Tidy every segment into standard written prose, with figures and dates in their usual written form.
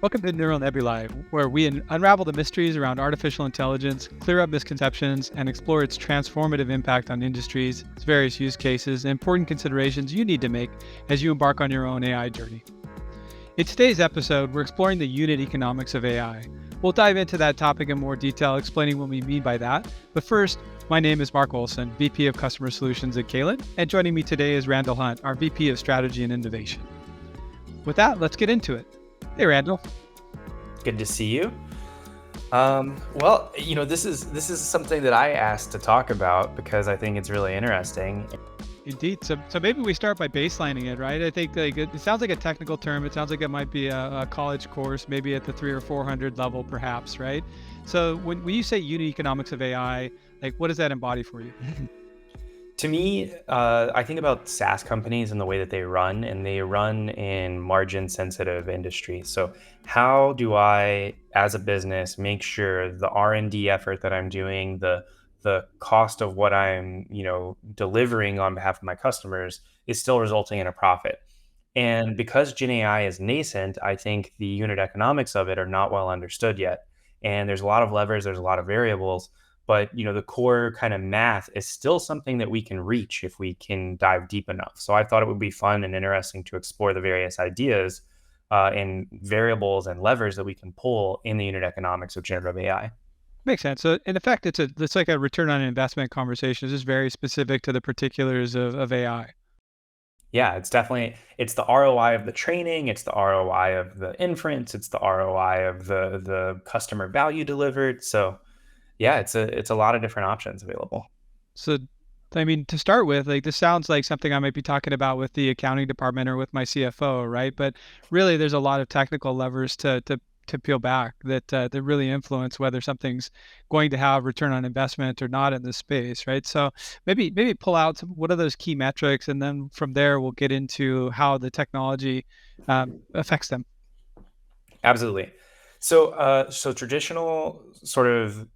Welcome to Neural NebulAI, where we unravel the mysteries around artificial intelligence, clear up misconceptions, and explore its transformative impact on industries, its various use cases, and important considerations you need to make as you embark on your own AI journey. In today's episode, we're exploring the unit economics of AI. We'll dive into that topic in more detail, explaining what we mean by that. But first, my name is Mark Olson, VP of Customer Solutions at Calent, and joining me today is Randall Hunt, our VP of Strategy and Innovation. With that, let's get into it. Hey, Randall. Good to see you. This is something that I asked to talk about because I think it's really interesting. Indeed. So maybe we start by baselining it, right? I think it sounds like a technical term. It sounds like it might be a college course, maybe at the 300 or 400 level, perhaps, right? So when you say unit economics of AI, like what does that embody for you? To me, I think about SaaS companies and the way that they run, and they run in margin-sensitive industries. So how do I, as a business, make sure the R&D effort that I'm doing, the cost of what I'm, delivering on behalf of my customers is still resulting in a profit? And because Gen AI is nascent, I think the unit economics of it are not well understood yet. And there's a lot of levers, there's a lot of variables, but the core kind of math is still something that we can reach if we can dive deep enough. So I thought it would be fun and interesting to explore the various ideas and variables and levers that we can pull in the unit economics of generative AI. Makes sense. So in effect, it's like a return on investment conversation. It's just very specific to the particulars of AI. Yeah, it's the ROI of the training, it's the ROI of the inference, it's the ROI of the customer value delivered. So yeah, it's a lot of different options available. So, I mean, to start with, like this sounds like something I might be talking about with the accounting department or with my CFO, right? But really, there's a lot of technical levers to peel back that really influence whether something's going to have return on investment or not in this space, right? So maybe pull out what are those key metrics, and then from there we'll get into how the technology affects them. Absolutely. So traditional sort of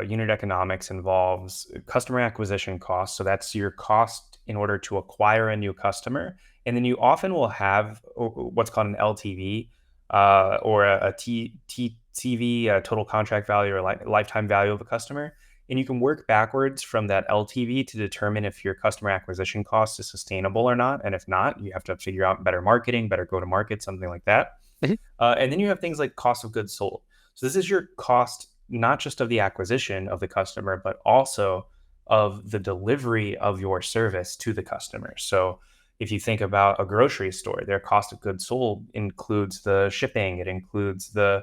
unit economics involves customer acquisition cost. So that's your cost in order to acquire a new customer, and then you often will have what's called an LTV or a TCV, total contract value or lifetime value of a customer, and you can work backwards from that LTV to determine if your customer acquisition cost is sustainable or not, and if not, you have to figure out better marketing, better go to market, something like that. Mhm. And then you have things like cost of goods sold. So this is your cost, not just of the acquisition of the customer, but also of the delivery of your service to the customer. So if you think about a grocery store, their cost of goods sold includes the shipping, it includes uh,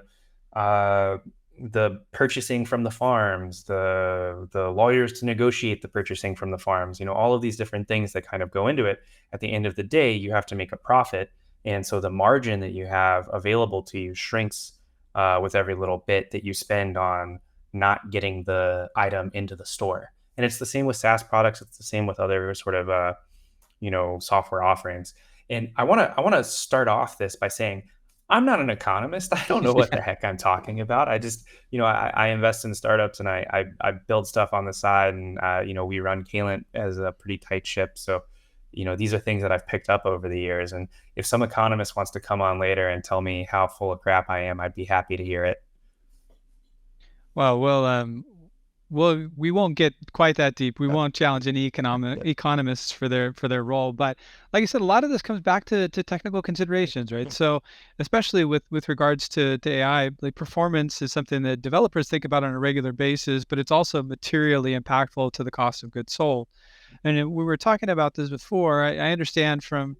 the purchasing from the farms, the lawyers to negotiate the purchasing from the farms, all of these different things that kind of go into it. At the end of the day, you have to make a profit, and so the margin that you have available to you shrinks with every little bit that you spend on not getting the item into the store. And it's the same with SaaS products. It's the same with other sort of software offerings. And I want to start off this by saying I'm not an economist. I don't know what the heck I'm talking about. I just I invest in startups, and I build stuff on the side, and we run Calent as a pretty tight ship. So these are things that I've picked up over the years. And if some economist wants to come on later and tell me how full of crap I am, I'd be happy to hear it. Well, we won't get quite that deep. We won't challenge any economists for their role. But like I said, a lot of this comes back to technical considerations, right? So especially with regards to AI, like performance is something that developers think about on a regular basis, but it's also materially impactful to the cost of goods sold. And we were talking about this before. I understand from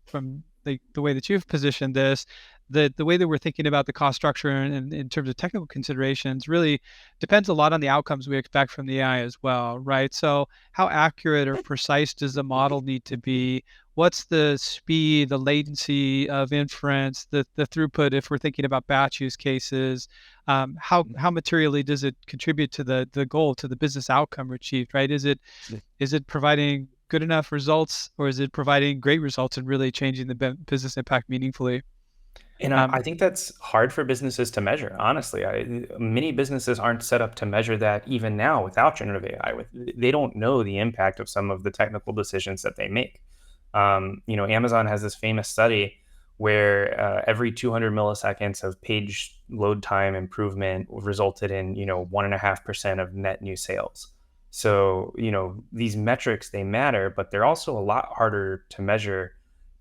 the way that you've positioned this, the way that we're thinking about the cost structure and in terms of technical considerations really depends a lot on the outcomes we expect from the AI as well, right? So how accurate or precise does the model need to be? What's the speed, the latency of inference, the throughput if we're thinking about batch use cases? How materially does it contribute to the goal, to the business outcome achieved, right? Is it providing good enough results, or is it providing great results and really changing the business impact meaningfully? And I Um, think that's hard for businesses to measure, honestly. Many businesses aren't set up to measure that even now without generative AI. They don't know the impact of some of the technical decisions that they make. Amazon has this famous study where every 200 milliseconds of page load time improvement resulted in 1.5% of net new sales. So these metrics, they matter, but they're also a lot harder to measure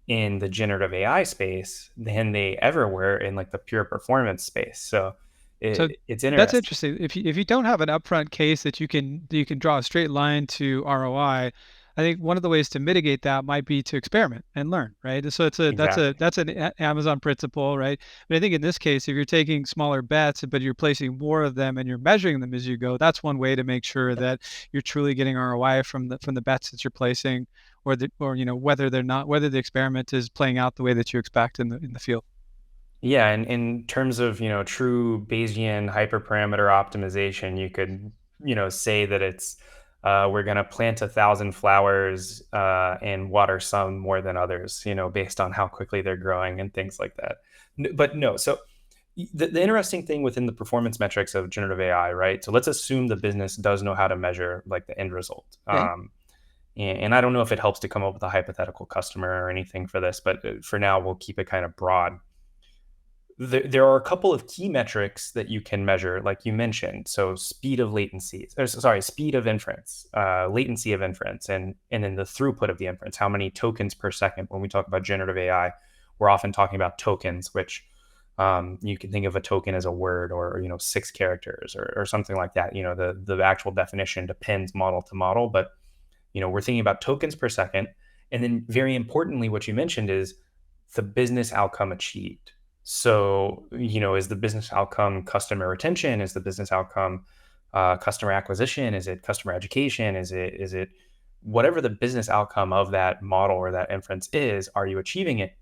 in the generative AI space than they ever were in like the pure performance space. So So it's that's interesting. interesting. If you don't have an upfront case that you can draw a straight line to ROI, I think one of the ways to mitigate that might be to experiment and learn, right? So Exactly. that's an Amazon principle, right? But I think in this case, if you're taking smaller bets, but you're placing more of them and you're measuring them as you go, that's one way to make sure that you're truly getting ROI from the bets that you're placing, or whether the experiment is playing out the way that you expect in the field. Yeah, and in terms of, true Bayesian hyperparameter optimization, you could, say that it's we're going to plant 1,000 flowers and water some more than others, based on how quickly they're growing and things like that. But no, so the interesting thing within the performance metrics of generative AI, right? So let's assume the business does know how to measure like the end result. Okay. And I don't know if it helps to come up with a hypothetical customer or anything for this, but for now, we'll keep it kind of broad. There are a couple of key metrics that you can measure, like you mentioned. So speed of latency, or sorry, speed of inference, latency of inference, and then the throughput of the inference. How many tokens per second? When we talk about generative AI, we're often talking about tokens, which you can think of a token as a word, or 6 characters, or something like that. The actual definition depends model to model, but we're thinking about tokens per second. And then very importantly, what you mentioned is the business outcome achieved. So, is the business outcome customer retention? Is the business outcome customer acquisition? Is it customer education? Is it whatever the business outcome of that model or that inference is? Are you achieving it?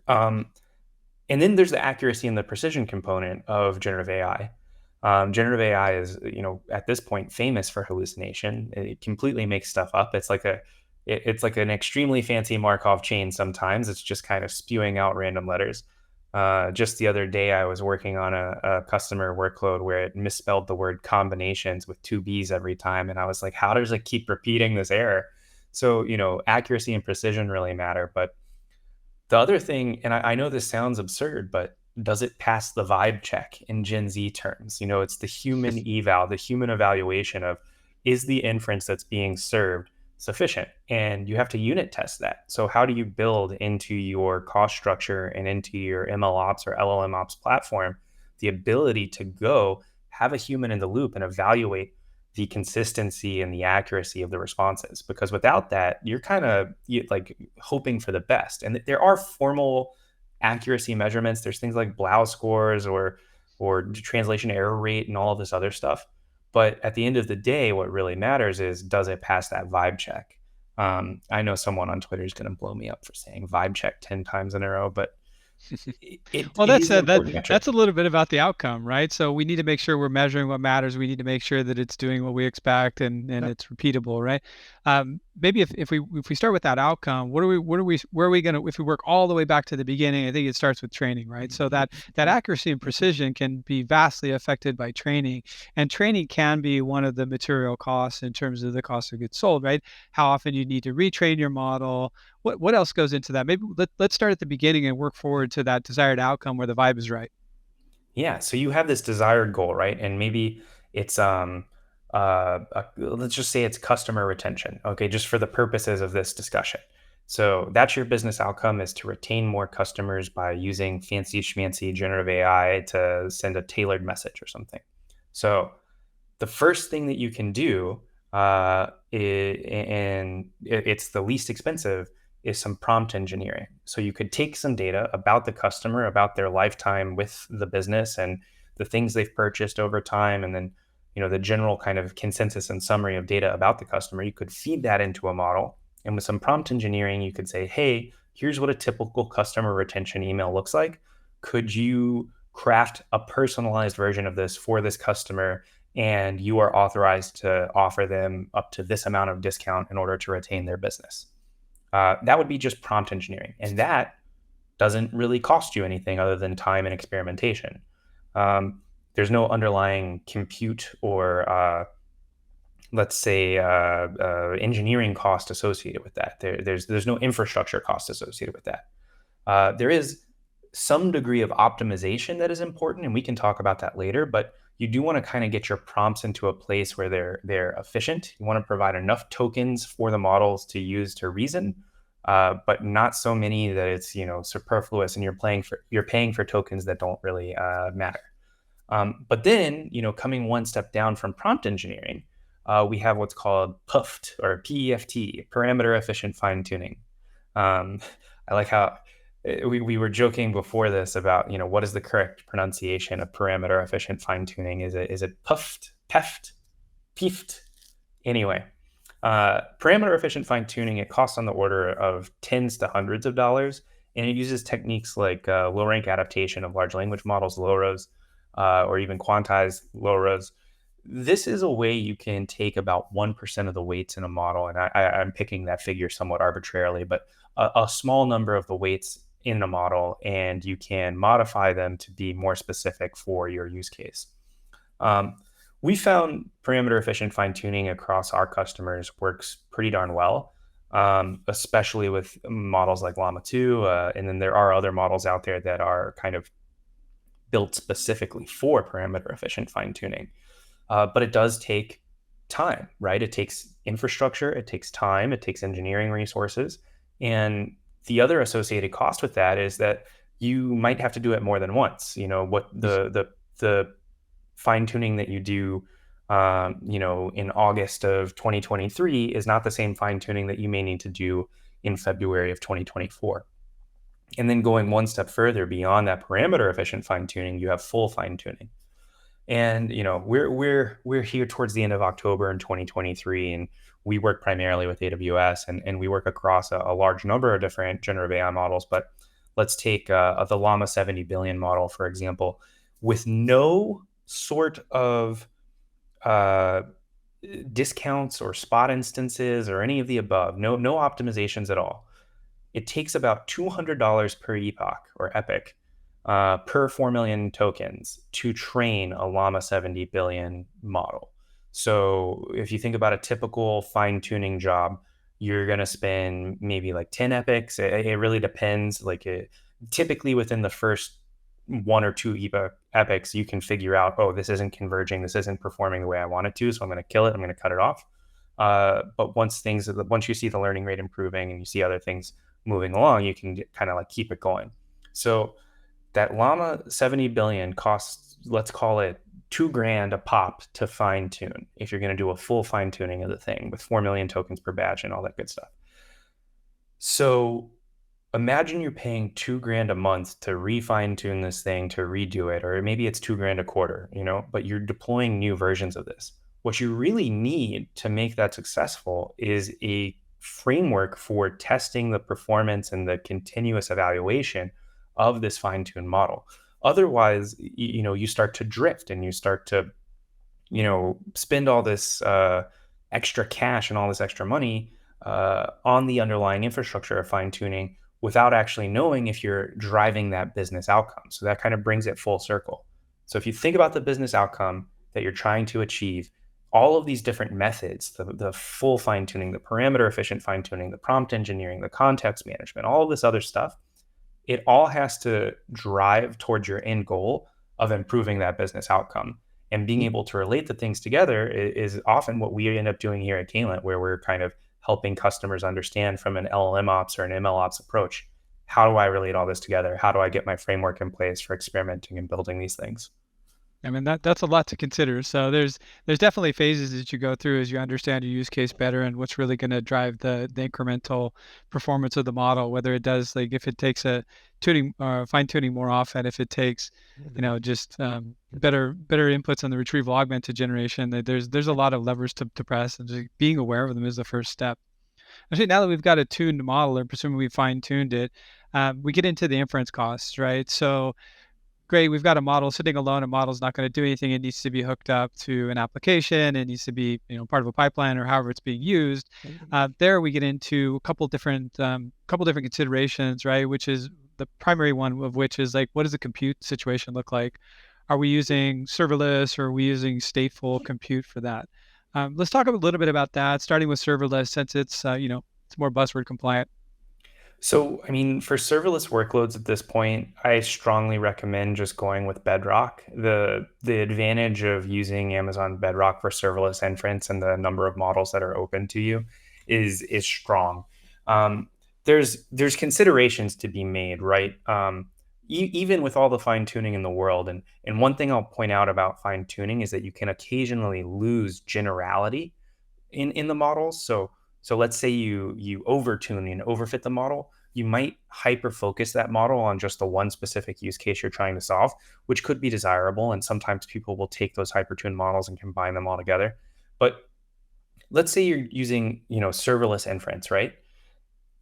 Um, and then there's the accuracy and the precision component of generative AI. Generative AI is, at this point famous for hallucination. It completely makes stuff up. It's like an extremely fancy Markov chain. Sometimes it's just kind of spewing out random letters. Just the other day, I was working on a customer workload where it misspelled the word combinations with 2 B's every time. And I was like, how does it keep repeating this error? So, accuracy and precision really matter. But the other thing, and I know this sounds absurd, but does it pass the vibe check in Gen Z terms? It's the human eval, the human evaluation of, is the inference that's being served sufficient? And you have to unit test that. So how do you build into your cost structure and into your ML ops or LLM ops platform the ability to go have a human in the loop and evaluate the consistency and the accuracy of the responses? Because without that, you're kind of like hoping for the best. And there are formal accuracy measurements. There's things like Blau scores, or translation error rate, and all of this other stuff. But at the end of the day, what really matters is, does it pass that vibe check? I know someone on Twitter is going to blow me up for saying vibe check 10 times in a row, but Well, it that is an said, important metric. that's a little bit about the outcome, right? So we need to make sure we're measuring what matters. We need to make sure that it's doing what we expect, and it's repeatable, right? Maybe if we start with that outcome, where are we gonna, if we work all the way back to the beginning? I think it starts with training, right? So that accuracy and precision can be vastly affected by training, and training can be one of the material costs in terms of the cost of goods sold, right? How often you need to retrain your model, what else goes into that? Maybe let's start at the beginning and work forward to that desired outcome where the vibe is right. Yeah, so you have this desired goal, right? And maybe it's let's just say it's customer retention. Okay, just for the purposes of this discussion. So that's your business outcome, is to retain more customers by using fancy schmancy generative AI to send a tailored message or something. So the first thing that you can do, and it's the least expensive, is some prompt engineering. So you could take some data about the customer, about their lifetime with the business, and the things they've purchased over time, and then the general kind of consensus and summary of data about the customer. You could feed that into a model, and with some prompt engineering, you could say, hey, here's what a typical customer retention email looks like. Could you craft a personalized version of this for this customer, and you are authorized to offer them up to this amount of discount in order to retain their business? That would be just prompt engineering. And that doesn't really cost you anything other than time and experimentation. There's no underlying compute or, let's say, engineering cost associated with that. There's no infrastructure cost associated with that. There is some degree of optimization that is important, and we can talk about that later, but you do want to kind of get your prompts into a place where they're efficient. You want to provide enough tokens for the models to use to reason, but not so many that it's superfluous and you're paying for tokens that don't really matter. But then, coming one step down from prompt engineering, we have what's called PUFT or PEFT, parameter efficient fine tuning. I like how we were joking before this about what is the correct pronunciation of parameter efficient fine tuning? Is it PUFT, PEFT, PEFT? Anyway, parameter efficient fine tuning, it costs on the order of tens to hundreds of dollars, and it uses techniques like low rank adaptation of large language models, LoRAs, or even quantized LoRAs. This is a way you can take about 1% of the weights in a model, and I'm picking that figure somewhat arbitrarily, but a small number of the weights in a model, and you can modify them to be more specific for your use case. We found parameter efficient fine tuning across our customers works pretty darn well, especially with models like Llama 2. And then there are other models out there that are kind of built specifically for parameter efficient fine tuning. But it does take time, right? It takes infrastructure, it takes time, it takes engineering resources. And the other associated cost with that is that you might have to do it more than once. What the fine tuning that you do, in August of 2023 is not the same fine tuning that you may need to do in February of 2024. And then going one step further beyond that parameter efficient fine tuning, you have full fine tuning. And we're here towards the end of October in 2023, and we work primarily with AWS, and we work across a large number of different generative AI models. But let's take the Llama 70 billion model, for example, with no sort of discounts or spot instances or any of the above, no optimizations at all. It takes about $200 per epoch or epic per 4 million tokens to train a Llama 70 billion model. So if you think about a typical fine tuning job, you're going to spend maybe like 10 epics. It really depends. Typically within the first one or two epics, you can figure out, oh, this isn't converging. This isn't performing the way I want it to. So I'm going to kill it. I'm going to cut it off. But once you see the learning rate improving and you see other things moving along, you can kind of like keep it going. So that Llama 70 billion costs, let's call it $2,000 a pop to fine tune if you're going to do a full fine tuning of the thing with 4 million tokens per batch and all that good stuff. So imagine you're paying $2,000 a month to refine tune this thing, to redo it, or maybe it's $2,000 a quarter, but you're deploying new versions of this. What you really need to make that successful is a framework for testing the performance and the continuous evaluation of this fine-tuned model. Otherwise, you start to drift and you start to, spend all this extra cash and all this extra money on the underlying infrastructure of fine-tuning without actually knowing if you're driving that business outcome. So that kind of brings it full circle. So if you think about the business outcome that you're trying to achieve, all of these different methods, the full fine-tuning, the parameter efficient fine-tuning, the prompt engineering, the context management, all of this other stuff, it all has to drive towards your end goal of improving that business outcome. And being able to relate the things together is often what we end up doing here at Calent, where we're kind of helping customers understand from an LLM ops or an ML ops approach, how do I relate all this together? How do I get my framework in place for experimenting and building these things? I mean, that's a lot to consider. So there's definitely phases that you go through as you understand your use case better and what's really going to drive the incremental performance of the model. Whether it does, like, if it takes a tuning fine tuning more often, if it takes just better inputs on the retrieval augmented generation. There's a lot of levers to press, and just being aware of them is the first step. Actually, now that we've got a tuned model, or presumably we fine tuned it, we get into the inference costs, right? So great, we've got a model sitting alone. A model's not going to do anything. It needs to be hooked up to an application. It needs to be, part of a pipeline or however it's being used. There we get into a couple different considerations, right? Which is the primary one of which is like, what does the compute situation look like? Are we using serverless or are we using stateful compute for that? Let's talk a little bit about that, starting with serverless, since it's it's more buzzword compliant. So, I mean, for serverless workloads at this point, I strongly recommend just going with Bedrock. The advantage of using Amazon Bedrock for serverless inference and the number of models that are open to you is strong. Um, there's considerations to be made, right? Even with all the fine tuning in the world, and one thing I'll point out about fine tuning is that you can occasionally lose generality in the models. So let's say you overtune and overfit the model, you might hyper focus that model on just the one specific use case you're trying to solve, which could be desirable. And sometimes people will take those hypertuned models and combine them all together. But let's say you're using, serverless inference, right?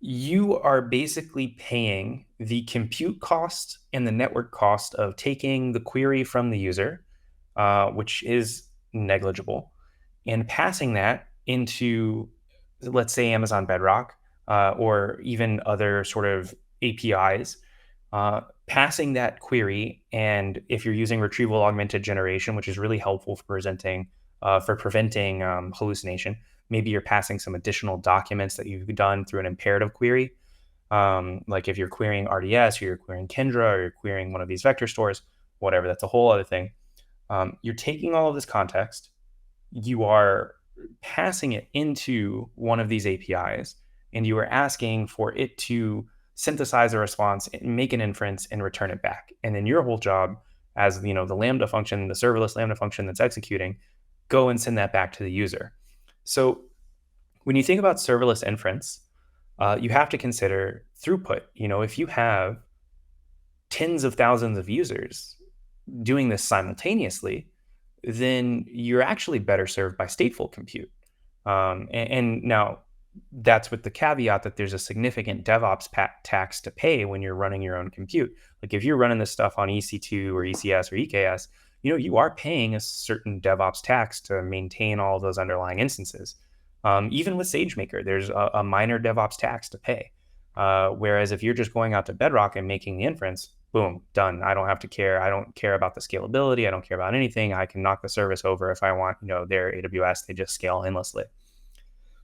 You are basically paying the compute cost and the network cost of taking the query from the user, which is negligible, and passing that into, let's say, Amazon Bedrock, or even other sort of APIs, passing that query. And if you're using retrieval augmented generation, which is really helpful for preventing hallucination, maybe you're passing some additional documents that you've done through an imperative query. Like if you're querying RDS, or you're querying Kendra, or you're querying one of these vector stores, whatever, that's a whole other thing. You're taking all of this context, you are passing it into one of these APIs, and you are asking for it to synthesize a response and make an inference and return it back. And then your whole job as the Lambda function, the serverless Lambda function that's executing, go and send that back to the user. So when you think about serverless inference, you have to consider throughput. If you have tens of thousands of users doing this simultaneously, then you're actually better served by stateful compute. And now that's with the caveat that there's a significant DevOps tax to pay when you're running your own compute. Like if you're running this stuff on EC2 or ECS or EKS, you are paying a certain DevOps tax to maintain all of those underlying instances. Even with SageMaker, there's a minor DevOps tax to pay. Whereas if you're just going out to Bedrock and making the inference, boom, done. I don't have to care. I don't care about the scalability. I don't care about anything. I can knock the service over if I want. Their AWS, they just scale endlessly.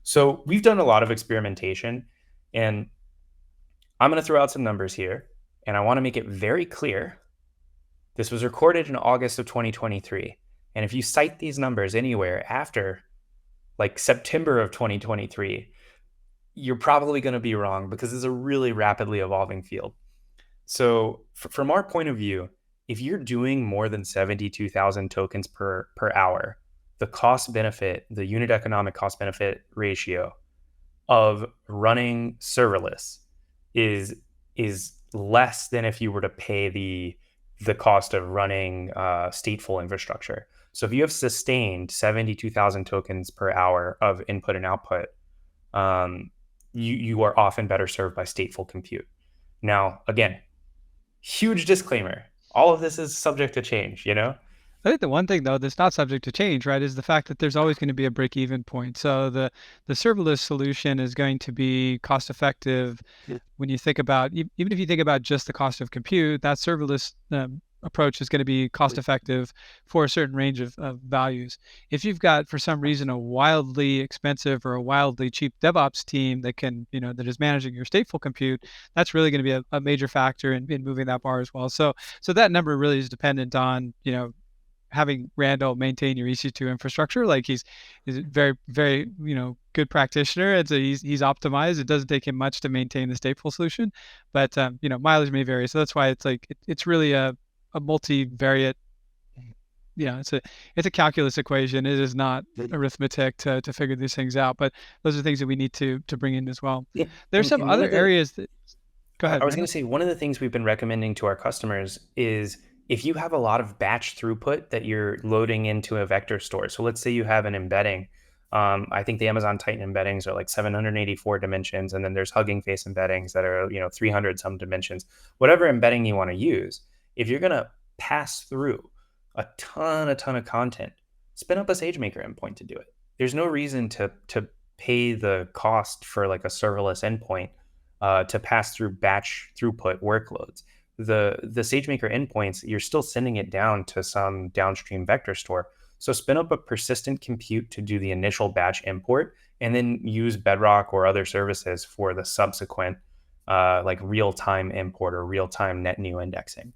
So we've done a lot of experimentation, and I'm going to throw out some numbers here, and I want to make it very clear. This was recorded in August of 2023. And if you cite these numbers anywhere after like September of 2023, you're probably going to be wrong, because it's a really rapidly evolving field. So from our point of view, if you're doing more than 72,000 tokens per hour, the cost benefit, the unit economic cost benefit ratio of running serverless is less than if you were to pay the cost of running stateful infrastructure. So if you have sustained 72,000 tokens per hour of input and output, you are often better served by stateful compute. Now, again, huge disclaimer, all of this is subject to change. I think the one thing though that's not subject to change, right, is the fact that there's always going to be a break-even point. So the serverless solution is going to be cost effective. Yeah. When you think about, even if you think about just the cost of compute, that serverless approach is going to be cost effective for a certain range of values. If you've got, for some reason, a wildly expensive or a wildly cheap DevOps team that can, that is managing your stateful compute, that's really going to be a major factor in moving that bar as well. So that number really is dependent on, having Randall maintain your EC2 infrastructure. Like he's a very, very, good practitioner. And so he's optimized. It doesn't take him much to maintain the stateful solution, but mileage may vary. So that's why it's like, it's really a multivariate, it's a calculus equation. It is not arithmetic to figure these things out, but those are things that we need to bring in as well. Yeah. There's some other areas that, go ahead. I was going to say, one of the things we've been recommending to our customers is, if you have a lot of batch throughput that you're loading into a vector store. So let's say you have an embedding. I think the Amazon Titan embeddings are like 784 dimensions. And then there's Hugging Face embeddings that are, 300 some dimensions. Whatever embedding you want to use, if you're going to pass through a ton of content, spin up a SageMaker endpoint to do it. There's no reason to pay the cost for like a serverless endpoint to pass through batch throughput workloads. The SageMaker endpoints, you're still sending it down to some downstream vector store. So spin up a persistent compute to do the initial batch import, and then use Bedrock or other services for the subsequent like real-time import or real-time net new indexing.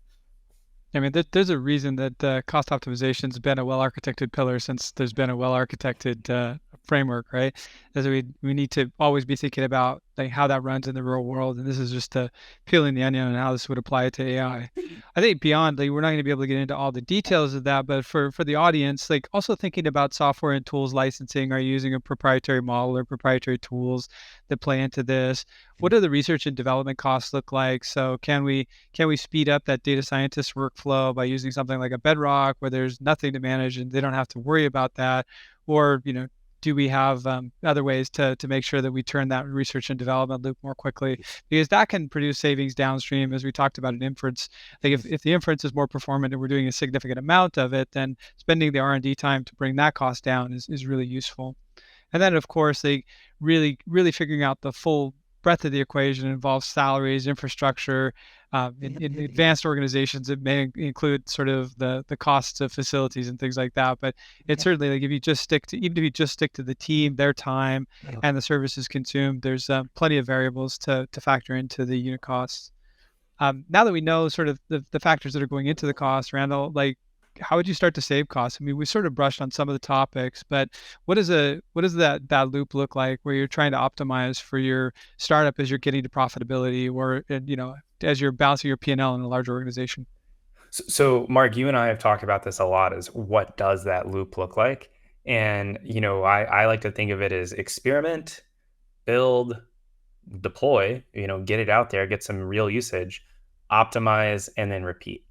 I mean, there's a reason that cost optimization's been a well-architected pillar since there's been a well-architected framework, right? As we need to always be thinking about like how that runs in the real world, and this is just peeling the onion on how this would apply to AI. I think beyond, like, we're not going to be able to get into all the details of that, but for the audience, like, also thinking about software and tools licensing, are you using a proprietary model or proprietary tools that play into this? What do the research and development costs look like? So can we speed up that data scientist workflow by using something like a Bedrock where there's nothing to manage and they don't have to worry about that? Or, do we have other ways to make sure that we turn that research and development loop more quickly? Because that can produce savings downstream, as we talked about in inference. Like if the inference is more performant and we're doing a significant amount of it, then spending the R&D time to bring that cost down is really useful. And then, of course, they really figuring out the full breadth of the equation involves salaries, infrastructure. In advanced organizations, it may include sort of the costs of facilities and things like that. But it's certainly like if you just stick to even if you just stick to the team, their time, and the services consumed, there's plenty of variables to factor into the unit costs. Now that we know sort of the factors that are going into the cost, Randall, like how would you start to save costs? I mean, we sort of brushed on some of the topics, but what does that loop look like where you're trying to optimize for your startup as you're getting to profitability, or as you're balancing your P&L in a large organization? So, Mark, you and I have talked about this a lot, is what does that loop look like? And, I like to think of it as experiment, build, deploy, get it out there, get some real usage, optimize, and then repeat.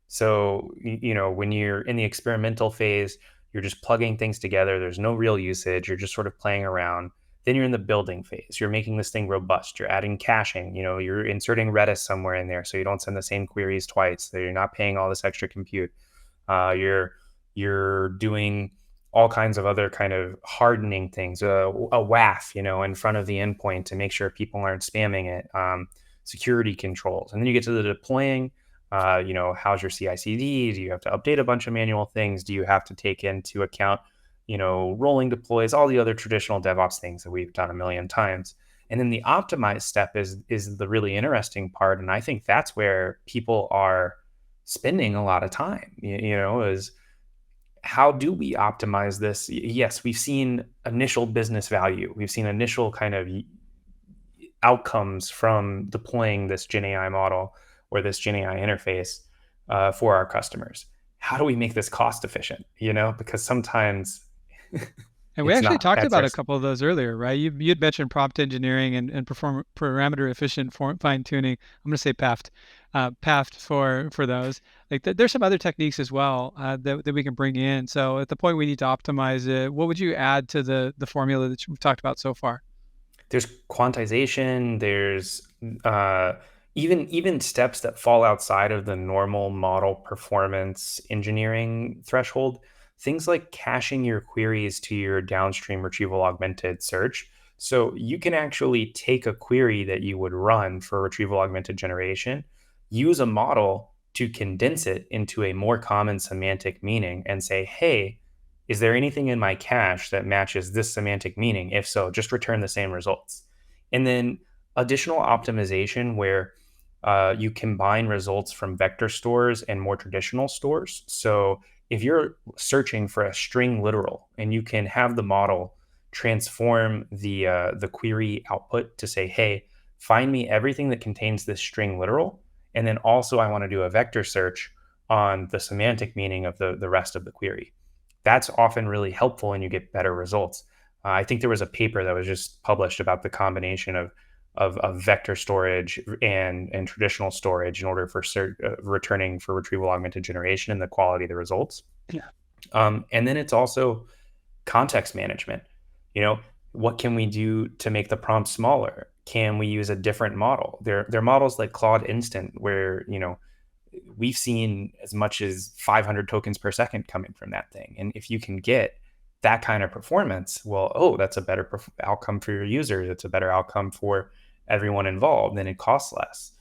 So, when you're in the experimental phase, you're just plugging things together. There's no real usage. You're just sort of playing around. Then you're in the building phase. You're making this thing robust. You're adding caching. You're inserting Redis somewhere in there so you don't send the same queries twice. So you're not paying all this extra compute. You're doing all kinds of other kind of hardening things, a WAF, in front of the endpoint to make sure people aren't spamming it, security controls. And then you get to the deploying. How's your CI/CD? Do you have to update a bunch of manual things? Do you have to take into account, rolling deploys, all the other traditional DevOps things that we've done a million times? And then the optimize step is the really interesting part, and I think that's where people are spending a lot of time. Is how do we optimize this? Yes, we've seen initial business value. We've seen initial kind of outcomes from deploying this Gen AI model or this Gen AI interface for our customers. How do we make this cost efficient? Because sometimes And we it's actually not. talked That's about our. a couple of those earlier, right? You'd mentioned prompt engineering and perform parameter efficient fine tuning. I'm going to say PEFT for those. Like there's some other techniques as well that we can bring in. So at the point we need to optimize it, what would you add to the formula that we've talked about so far? There's quantization. There's even steps that fall outside of the normal model performance engineering threshold. Things like caching your queries to your downstream retrieval augmented search. So you can actually take a query that you would run for retrieval augmented generation, use a model to condense it into a more common semantic meaning and say, hey, is there anything in my cache that matches this semantic meaning? If so, just return the same results. And then additional optimization where you combine results from vector stores and more traditional stores. So if you're searching for a string literal and you can have the model transform the query output to say, hey, find me everything that contains this string literal. And then also I want to do a vector search on the semantic meaning of the rest of the query. That's often really helpful and you get better results. I think there was a paper that was just published about the combination of vector storage and traditional storage in order for returning for retrieval augmented generation and the quality of the results. Yeah. And then it's also context management. What can we do to make the prompt smaller? Can we use a different model? There are models like Claude Instant where we've seen as much as 500 tokens per second coming from that thing. And if you can get that kind of performance, well, that's a better outcome for your users. It's a better outcome for everyone involved, and it costs less.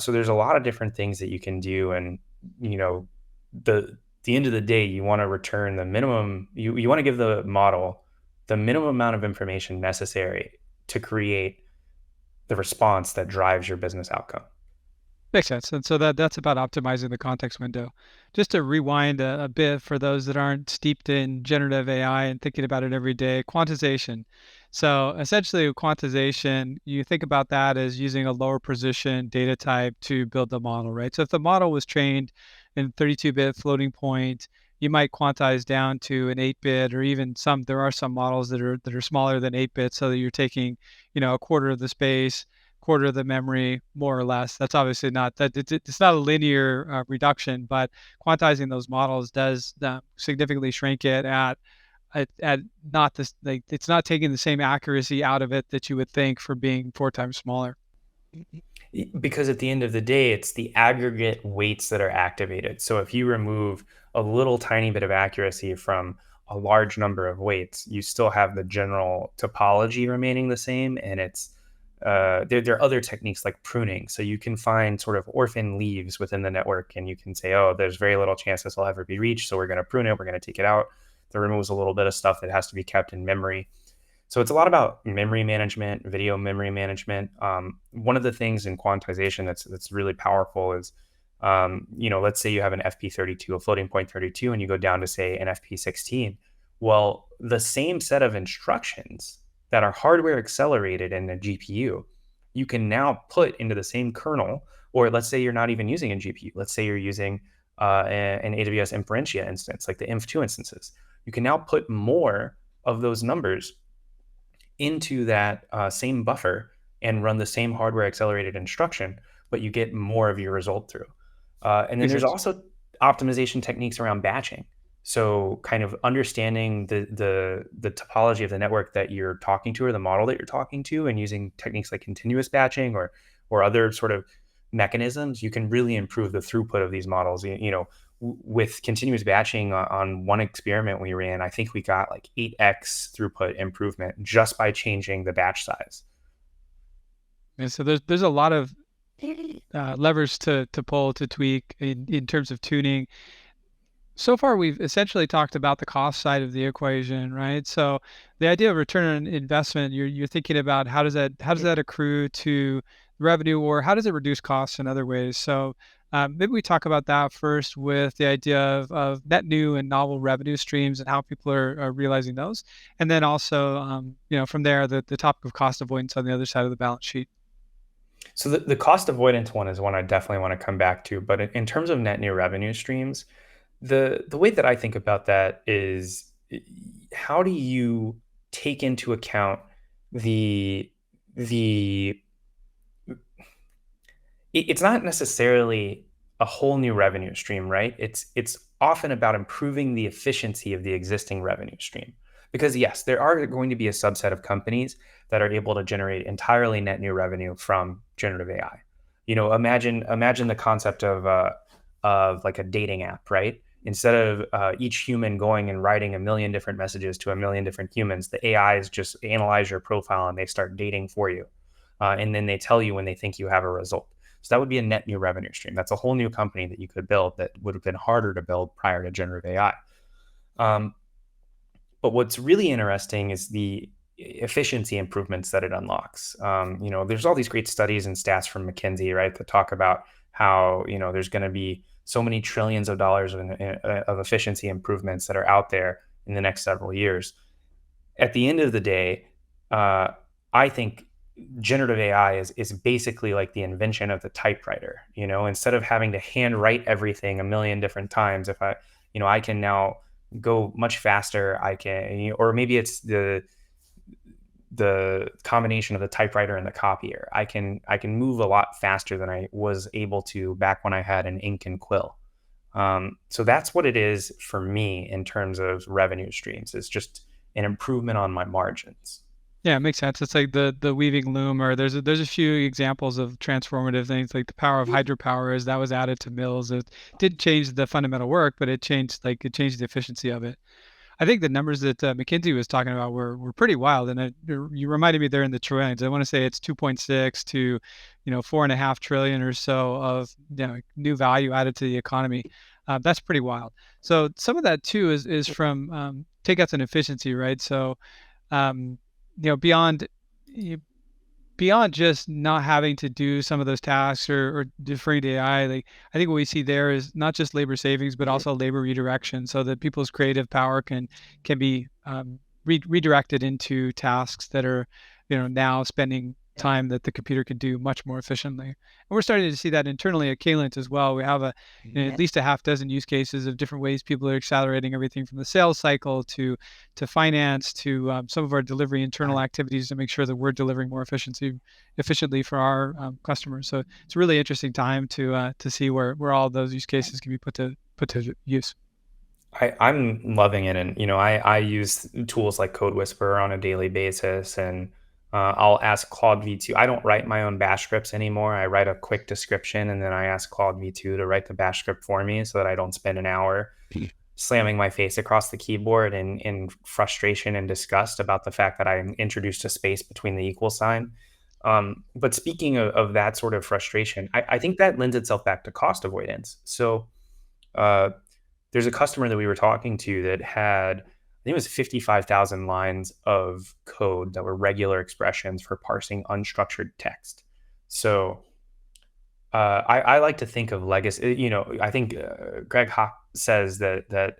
So there's a lot of different things that you can do. And, the end of the day, you want to return the minimum, you want to give the model the minimum amount of information necessary to create the response that drives your business outcome. Makes sense. And so that's about optimizing the context window. Just to rewind a bit for those that aren't steeped in generative AI and thinking about it every day, quantization. So essentially, with quantization, you think about that as using a lower precision data type to build the model, right? So if the model was trained in 32-bit floating point, you might quantize down to an 8-bit, or even there are some models that are smaller than 8 bits, so that you're taking, a quarter of the space, quarter of the memory, more or less. That's obviously not that it's not a linear reduction, but quantizing those models does significantly shrink it at not this, like, it's not taking the same accuracy out of it that you would think for being 4 times smaller. Because at the end of the day, it's the aggregate weights that are activated. So if you remove a little tiny bit of accuracy from a large number of weights, you still have the general topology remaining the same. And there are other techniques like pruning. So you can find sort of orphan leaves within the network, and you can say, oh, there's very little chance this will ever be reached. So we're going to prune it. We're going to take it out. That removes a little bit of stuff that has to be kept in memory. So it's a lot about memory management, video memory management. One of the things in quantization that's really powerful is, let's say you have an FP32, a floating point 32, and you go down to say an FP16. Well, the same set of instructions that are hardware accelerated in a GPU, you can now put into the same kernel. Or let's say you're not even using a GPU. Let's say you're using an AWS Inferentia instance, like the Inf2 instances. You can now put more of those numbers into that same buffer and run the same hardware accelerated instruction, but you get more of your result through. And then Makes there's sense. also optimization techniques around batching. So kind of understanding the topology of the network that you're talking to, or the model that you're talking to, and using techniques like continuous batching or other sort of mechanisms, you can really improve the throughput of these models. With continuous batching on one experiment we ran, I think we got like 8x throughput improvement just by changing the batch size. And so there's a lot of levers to pull, to tweak in terms of tuning. So far, we've essentially talked about the cost side of the equation, right? So the idea of return on investment, you're thinking about how does that accrue to revenue, or how does it reduce costs in other ways? So maybe we talk about that first, with the idea of net new and novel revenue streams and how people are realizing those, and then also from there the topic of cost avoidance on the other side of the balance sheet. So the cost avoidance one is one I definitely want to come back to. But in terms of net new revenue streams, the way that I think about that is, how do you take into account the the it's not necessarily a whole new revenue stream, right? It's often about improving the efficiency of the existing revenue stream. Because yes, there are going to be a subset of companies that are able to generate entirely net new revenue from generative AI. Imagine the concept of like a dating app, right? Instead of each human going and writing a million different messages to a million different humans, the AIs just analyze your profile and they start dating for you, and then they tell you when they think you have a result. So that would be a net new revenue stream. That's a whole new company that you could build that would have been harder to build prior to generative AI. Um, but what's really interesting is the efficiency improvements that it unlocks. There's all these great studies and stats from McKinsey, right, that talk about how there's going to be so many trillions of dollars of efficiency improvements that are out there in the next several years. At the end of the day, I think generative AI is basically like the invention of the typewriter. Instead of having to hand write everything a million different times, if I can now go much faster. I can, or maybe it's the combination of the typewriter and the copier. I can move a lot faster than I was able to back when I had an ink and quill. So that's what it is for me in terms of revenue streams. It's just an improvement on my margins. Yeah, it makes sense. It's like the weaving loom, or there's a few examples of transformative things, like the power of hydropower, as that was added to mills. It didn't change the fundamental work, but it changed the efficiency of it. I think the numbers that McKinsey was talking about were pretty wild, and you reminded me they're in the trillions. I want to say it's 2.6 to 4.5 trillion or so of new value added to the economy. That's pretty wild. So some of that too is from takeouts and efficiency, right? So beyond beyond just not having to do some of those tasks or deferring to AI, like I think what we see there is not just labor savings, but also labor redirection, so that people's creative power can be redirected into tasks that are, now spending time that the computer could do much more efficiently. And we're starting to see that internally at Calent as well. We have at least a half dozen use cases of different ways people are accelerating everything from the sales cycle to finance to some of our delivery internal activities to make sure that we're delivering more efficiently for our customers. So it's a really interesting time to see where all those use cases can be put to use. I'm loving it, and I use tools like Code Whisperer on a daily basis, and I'll ask Claude V2. I don't write my own Bash scripts anymore. I write a quick description, and then I ask Claude V2 to write the Bash script for me, so that I don't spend an hour slamming my face across the keyboard in frustration and disgust about the fact that I introduced a space between the equal sign. But speaking of that sort of frustration, I think that lends itself back to cost avoidance. So. Uh, there's a customer that we were talking to that had, I think it was 55,000 lines of code that were regular expressions for parsing unstructured text. So I like to think of legacy. I think Greg Hock says that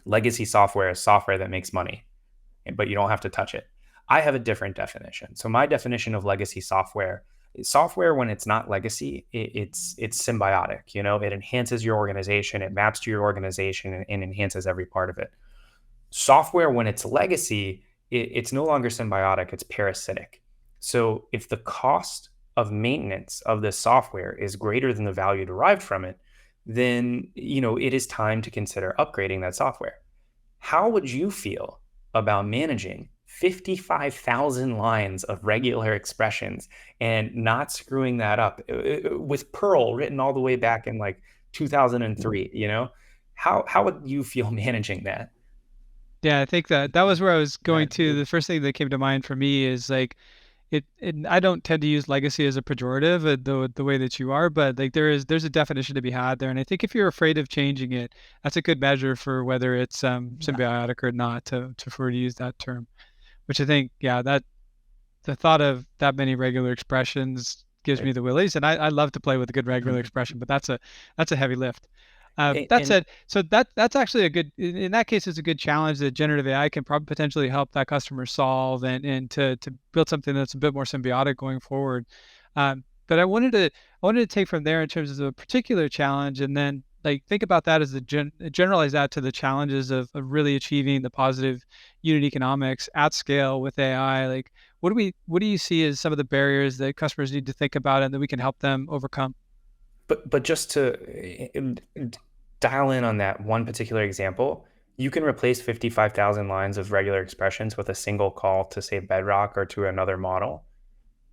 legacy software is software that makes money, but you don't have to touch it. I have a different definition. So my definition of legacy software is software when it's not legacy, it's symbiotic. It enhances your organization, it maps to your organization, and enhances every part of it. Software when it's legacy, it's no longer symbiotic, it's parasitic. So if the cost of maintenance of this software is greater than the value derived from it, then it is time to consider upgrading that software. How would you feel about managing 55,000 lines of regular expressions and not screwing that up with Perl written all the way back in like 2003? How would you feel managing that? Yeah, I think that was where I was going to. The first thing that came to mind for me is like I don't tend to use legacy as a pejorative the way that you are, but like there's a definition to be had there. And I think if you're afraid of changing it, that's a good measure for whether it's symbiotic or not to use that term. Which I think, yeah, that the thought of that many regular expressions gives me the willies, and I love to play with a good regular expression, but that's a heavy lift. That And said, so that's actually a good, in that case, it's a good challenge that generative AI can probably potentially help that customer solve and to build something that's a bit more symbiotic going forward. But I wanted to take from there in terms of a particular challenge, and then like think about that as generalize that to the challenges of really achieving the positive unit economics at scale with AI. Like, what do you see as some of the barriers that customers need to think about and that we can help them overcome? but just to dial in on that one particular example, you can replace 55,000 lines of regular expressions with a single call to say Bedrock or to another model.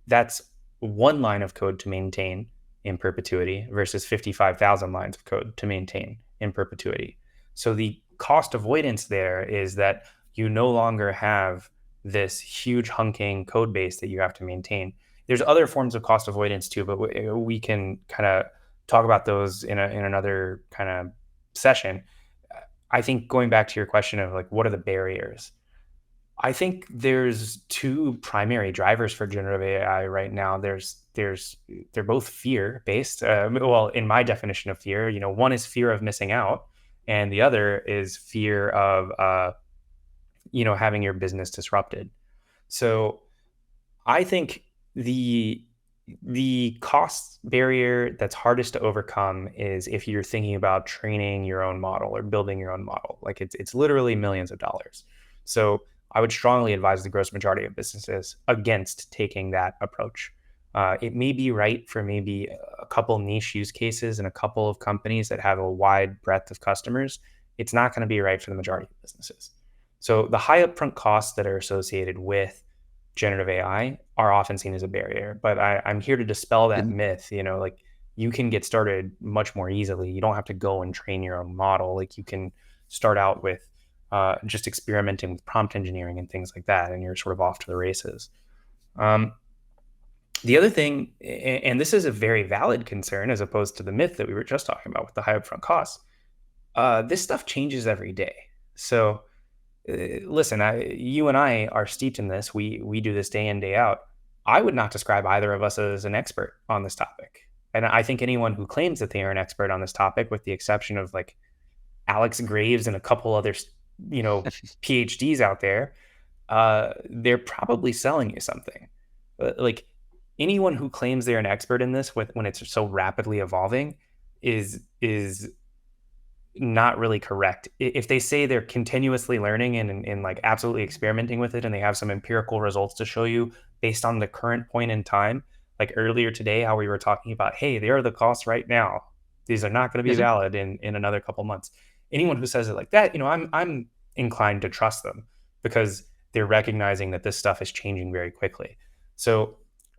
That's one line of code to maintain in perpetuity versus 55,000 lines of code to maintain in perpetuity. So the cost avoidance there is that you no longer have this huge hunking code base that you have to maintain. There's other forms of cost avoidance too, but we can kind of talk about those in another kind of session. I think going back to your question of like, what are the barriers? I think there's two primary drivers for generative AI right now. They're both fear based. Well, in my definition of fear, one is fear of missing out, and the other is fear of having your business disrupted. So I think the cost barrier that's hardest to overcome is if you're thinking about training your own model or building your own model. Like it's literally millions of dollars. So I would strongly advise the gross majority of businesses against taking that approach. It may be right for maybe a couple niche use cases and a couple of companies that have a wide breadth of customers. It's not going to be right for the majority of businesses. So the high upfront costs that are associated with generative AI are often seen as a barrier. But I'm here to dispel that myth. Like you can get started much more easily. You don't have to go and train your own model. Like you can start out with just experimenting with prompt engineering and things like that, and you're sort of off to the races. The other thing, and this is a very valid concern as opposed to the myth that we were just talking about with the high upfront costs, this stuff changes every day. So listen, you and I are steeped in this. We do this day in, day out. I would not describe either of us as an expert on this topic. And I think anyone who claims that they are an expert on this topic, with the exception of like Alex Graves and a couple other, PhDs out there, they're probably selling you something. Like anyone who claims they're an expert in this when it's so rapidly evolving is not really correct. If they say they're continuously learning and like absolutely experimenting with it, and they have some empirical results to show you based on the current point in time, like earlier today, how we were talking about, hey, there are the costs right now. These are not going to be Yes, sir. valid in another couple months. Anyone who says it like that, I'm inclined to trust them because they're recognizing that this stuff is changing very quickly. So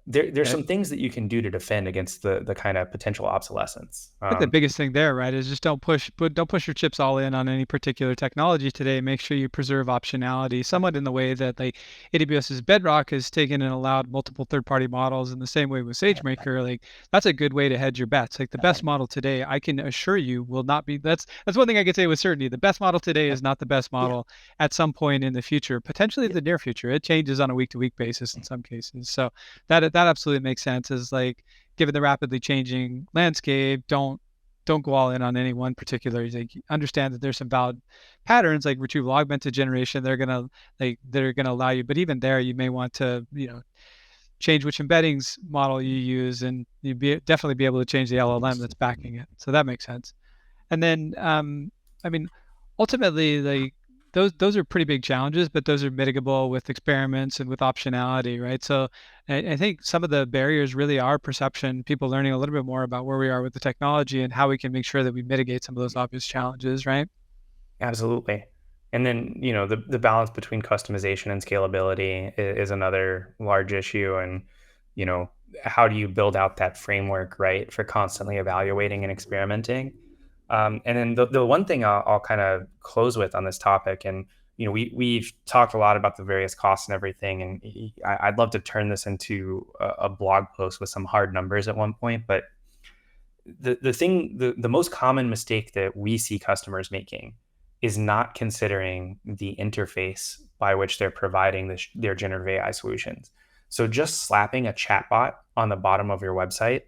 there's Yeah. some things that you can do to defend against the kind of potential obsolescence. But the biggest thing there, right, is just don't push your chips all in on any particular technology today. Make sure you preserve optionality, somewhat in the way that like AWS's Bedrock has taken and allowed multiple third-party models in the same way with SageMaker. Like that's a good way to hedge your bets. Like the best model today, I can assure you, will not be. That's one thing I can say with certainty. The best model today is not the best model at some point in the future, potentially the near future. It changes on a week-to-week basis in some cases. So that absolutely makes sense. Is like given the rapidly changing landscape, don't go all in on any one particular. Like, understand that there's some valid patterns like retrieval augmented generation. They're gonna allow you, but even there, you may want to change which embeddings model you use, and definitely be able to change the LLM that's backing it. So that makes sense. And then, I mean, ultimately, like those are pretty big challenges, but those are mitigable with experiments and with optionality, right? So I think some of the barriers really are perception, people learning a little bit more about where we are with the technology and how we can make sure that we mitigate some of those obvious challenges, right? Absolutely. And then, the balance between customization and scalability is another large issue. And, you know, how do you build out that framework, right, for constantly evaluating and experimenting? And then the one thing I'll kind of close with on this topic, and, we've talked a lot about the various costs and everything, and I'd love to turn this into a blog post with some hard numbers at one point, but the most common mistake that we see customers making is not considering the interface by which they're providing their generative AI solutions. So just slapping a chatbot on the bottom of your website,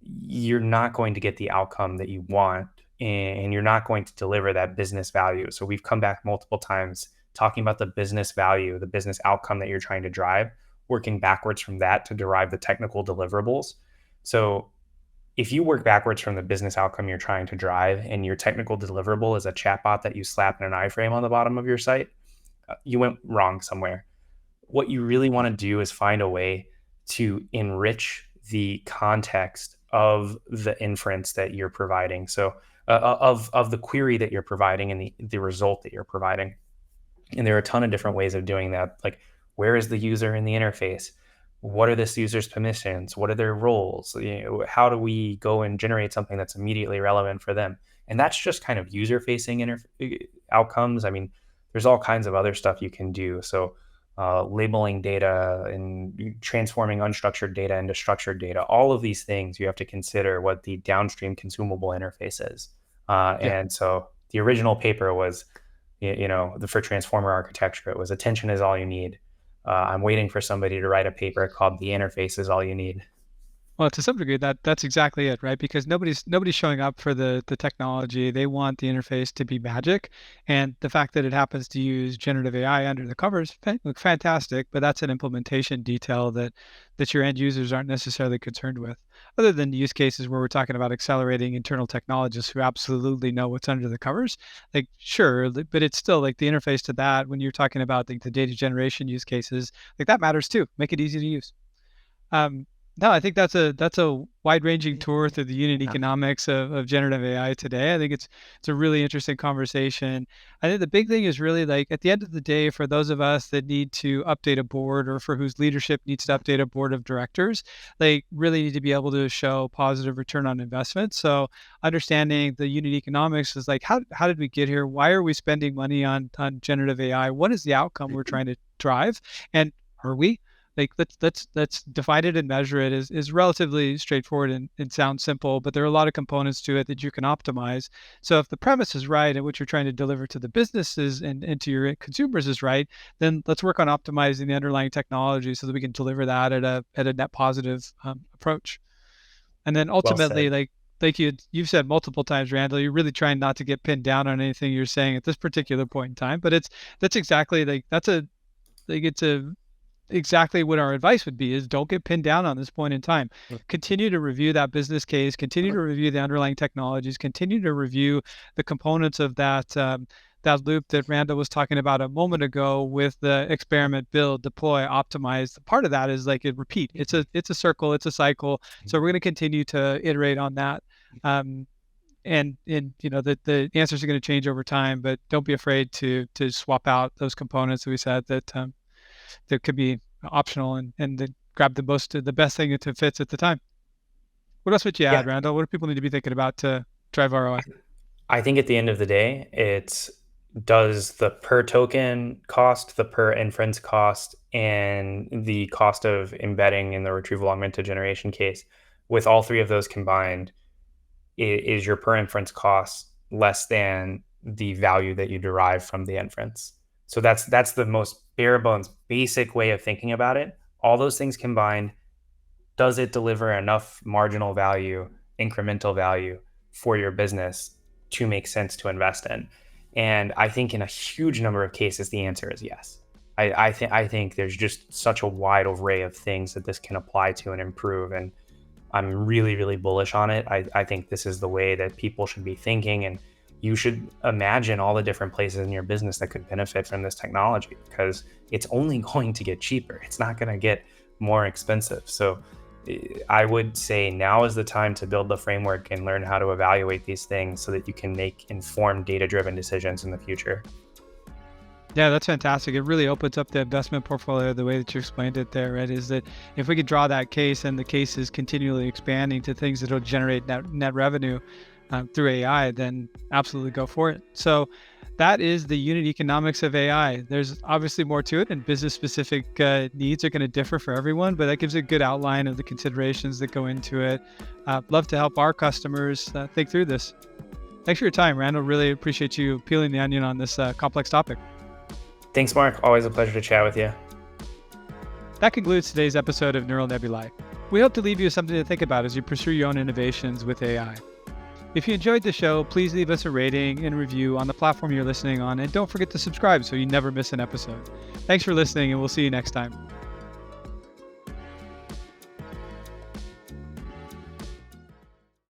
you're not going to get the outcome that you want, and you're not going to deliver that business value. So we've come back multiple times talking about the business value, the business outcome that you're trying to drive, working backwards from that to derive the technical deliverables. So if you work backwards from the business outcome you're trying to drive, and your technical deliverable is a chatbot that you slap in an iframe on the bottom of your site, you went wrong somewhere. What you really want to do is find a way to enrich the context of the inference that you're providing. So of the query that you're providing and the result that you're providing. And there are a ton of different ways of doing that. Like, where is the user in the interface? What are this user's permissions? What are their roles? How do we go and generate something that's immediately relevant for them? And that's just kind of user-facing outcomes. I mean, there's all kinds of other stuff you can do. So labeling data and transforming unstructured data into structured data, all of these things, you have to consider what the downstream consumable interface is. Yeah. And so the original paper was, for transformer architecture, it was attention is all you need. I'm waiting for somebody to write a paper called "The Interface is All You Need." Well, to some degree, that's exactly it, right? Because nobody's showing up for the technology. They want the interface to be magic, and the fact that it happens to use generative AI under the covers look fantastic. But that's an implementation detail that your end users aren't necessarily concerned with. Other than use cases where we're talking about accelerating internal technologists who absolutely know what's under the covers, like sure, but it's still like the interface to that. When you're talking about the data generation use cases, like that matters too. Make it easy to use. No, I think that's a wide-ranging tour through the unit economics of generative AI today. I think it's a really interesting conversation. I think the big thing is really like at the end of the day, for those of us that need to update a board or for whose leadership needs to update a board of directors, they really need to be able to show positive return on investment. So understanding the unit economics is like how did we get here? Why are we spending money on generative AI? What is the outcome we're trying to drive? And are we? like let's define it and measure it is relatively straightforward and sounds simple, but there are a lot of components to it that you can optimize. So if the premise is right and what you're trying to deliver to the businesses and to your consumers is right, then let's work on optimizing the underlying technology so that we can deliver that at a net positive approach. And then Well ultimately, said. like you've said multiple times, Randall, you're really trying not to get pinned down on anything you're saying at this particular point in time. But that's exactly like that's a like it's a exactly what our advice would be is don't get pinned down on this point in time. Continue to review that business case, continue to review the underlying technologies, continue to review the components of that loop that Randall was talking about a moment ago with the experiment, build, deploy, optimize. Part of that is like a repeat. It's a circle, it's a cycle. So we're going to continue to iterate on that. And the answers are going to change over time, but don't be afraid to swap out those components that we said that could be optional and then grab the best thing that fits at the time. What else would you Yeah, add, Randall? What do people need to be thinking about to drive ROI? I think at the end of the day, it's does the per token cost, the per inference cost, and the cost of embedding in the retrieval augmented generation case, with all three of those combined, is your per inference cost less than the value that you derive from the inference? So that's the most bare bones basic way of thinking about it. All those things combined, does it deliver enough marginal value, incremental value for your business to make sense to invest in? And I think in a huge number of cases, the answer is yes. I think there's just such a wide array of things that this can apply to and improve. And I'm really, really bullish on it. I think this is the way that people should be thinking. And you should imagine all the different places in your business that could benefit from this technology, because it's only going to get cheaper. It's not going to get more expensive. So I would say now is the time to build the framework and learn how to evaluate these things so that you can make informed data-driven decisions in the future. Yeah, that's fantastic. It really opens up the investment portfolio the way that you explained it there, right? Is that if we could draw that case and the case is continually expanding to things that will generate net revenue through AI, then absolutely go for it. So that is the unit economics of AI. There's obviously more to it, and business-specific needs are going to differ for everyone, but that gives a good outline of the considerations that go into it. Love to help our customers think through this. Thanks for your time, Randall. Really appreciate you peeling the onion on this complex topic. Thanks, Mark. Always a pleasure to chat with you. That concludes today's episode of Neural NebulAI. We hope to leave you with something to think about as you pursue your own innovations with AI. If you enjoyed the show, please leave us a rating and review on the platform you're listening on, and don't forget to subscribe so you never miss an episode. Thanks for listening, and we'll see you next time.